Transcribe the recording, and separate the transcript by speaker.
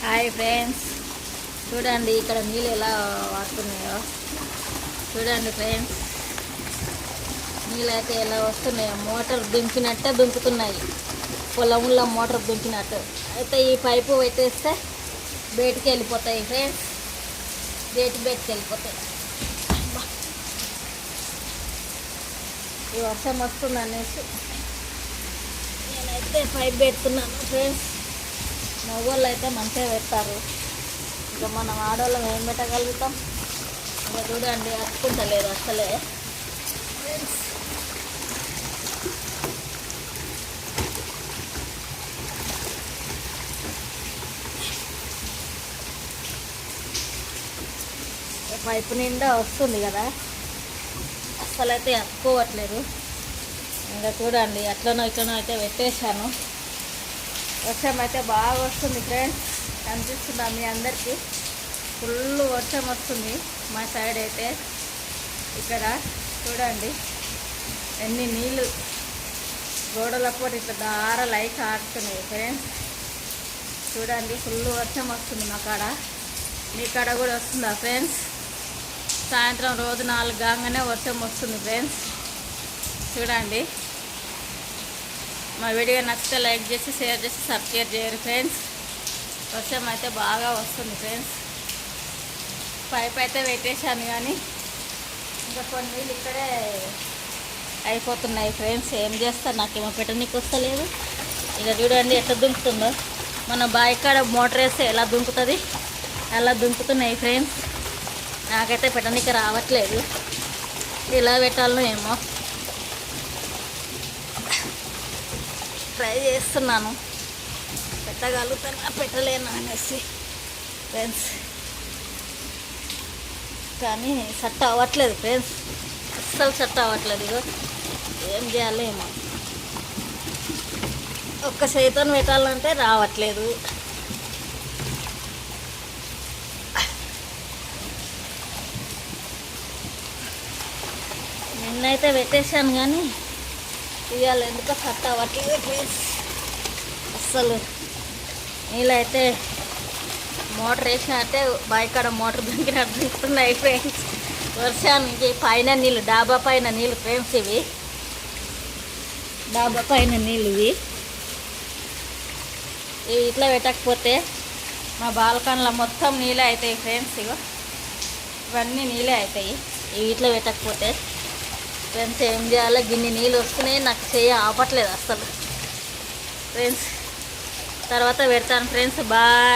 Speaker 1: Hi friends, చూడండి ఇక్కడ నీళ్ళు ఎలా వస్తున్నాయో. చూడండి ఫ్రెండ్స్, నీళ్ళు అయితే ఎలా వస్తున్నాయో. మోటార్ దుంకినట్టే దుంకుతున్నాయి, పొలంలో మోటార్ దుంకినట్టు. అయితే ఈ పైపు పెట్టేస్తే బయటికి వెళ్ళిపోతాయి ఫ్రెండ్స్, బయటికి వెళ్ళిపోతాయి. ఈ వర్షం వస్తుంది అనేసి నేనైతే పైప్ పెడుతున్నాను ఫ్రెండ్స్. మగవాళ్ళు అయితే మంచిగా పెడతారు, ఇంకా మనం ఆడవాళ్ళం ఏం పెట్టగలుగుతాం. ఇంకా చూడండి అతుకుంటలేదు అసలే ఫ్రెండ్స్. పైపు నిండా వస్తుంది కదా, అసలైతే అతుక్కోవట్లేదు. ఇంకా చూడండి అట్లనో ఇట్లనో అయితే పెట్టేశాను. వర్షం అయితే బాగా వస్తుంది ఫ్రెండ్స్, కనిపిస్తుందా మీ అందరికీ? ఫుల్ వర్షం వస్తుంది మా సైడ్ అయితే. ఇక్కడ చూడండి ఎన్ని నీళ్ళు గోడలప్పుడు ఇట్లా దారాలైకి ఆడుతున్నాయి ఫ్రెండ్స్. చూడండి ఫుల్ వర్షం వస్తుంది మా కాడ. మీ కాడ కూడా వస్తుందా ఫ్రెండ్స్? సాయంత్రం రోజు 4 కాగానే వర్షం వస్తుంది ఫ్రెండ్స్. చూడండి, మా వీడియో నచ్చితే లైక్ చేసి షేర్ చేసి సబ్స్క్రైబ్ చేయరు ఫ్రెండ్స్. వర్షం అయితే బాగా వస్తుంది ఫ్రెండ్స్. పైప్ అయితే పెట్టేశాను కానీ ఇంకా కొన్ని నీళ్ళు ఇక్కడే అయిపోతున్నాయి ఫ్రెండ్స్. ఏం చేస్తారు, నాకేమో పెట్టనీకి వస్తలేదు. ఇక చూడండి ఎట్లా దుంకుతుందో. మన బావి కాడ మోటార్ వేస్తే ఎలా దుంకుతుంది అలా దుంకుతున్నాయి ఫ్రెండ్స్. నాకైతే పెట్టనీకి రావట్లేదు, ఎలా పెట్టాలో ఏమో ట్రై చేస్తున్నాను. పెట్టగలుగుతానా పెట్టలేనా అనేసి ఫ్రెండ్స్, కానీ సెట్ అవ్వట్లేదు ఫ్రెండ్స్, అస్సలు సెట్ అవ్వట్లేదు. ఇగో ఏం చేయాలో ఏమో, ఒక్క చేతితో పెట్టాలంటే రావట్లేదు. నిన్నైతే పెట్టేశాను కానీ ఇవాళ ఎందుకో సెట్ అవ్వట్లేదు ఫ్రెండ్స్. అస్సలు నీళ్ళైతే మోటార్ వేసినట్టే బావికాడ మోటార్ దుంకినట్టు దుంకుతున్నాయి ఫ్రెండ్స్. వర్షానికి పైన నీళ్ళు, డాబా పైన నీళ్ళు ఫ్రెండ్స్. ఇవి డాబా పైన నీళ్ళు ఇవి ఇట్లా పెట్టకపోతే మా బాల్కన్లో మొత్తం నీళ్ళే అవుతాయి ఫ్రెండ్స్. ఇగో ఇవన్నీ నీళ్ళే అవుతాయి ఇవి ఇట్లా పెట్టకపోతే ఫ్రెండ్స్. ఏం చేయాలో, గిన్నె నీళ్ళు వస్తున్నాయి, నాకు చెయ్యి ఆపట్లేదు అసలు ఫ్రెండ్స్. తర్వాత పెడతాను ఫ్రెండ్స్, బాయ్.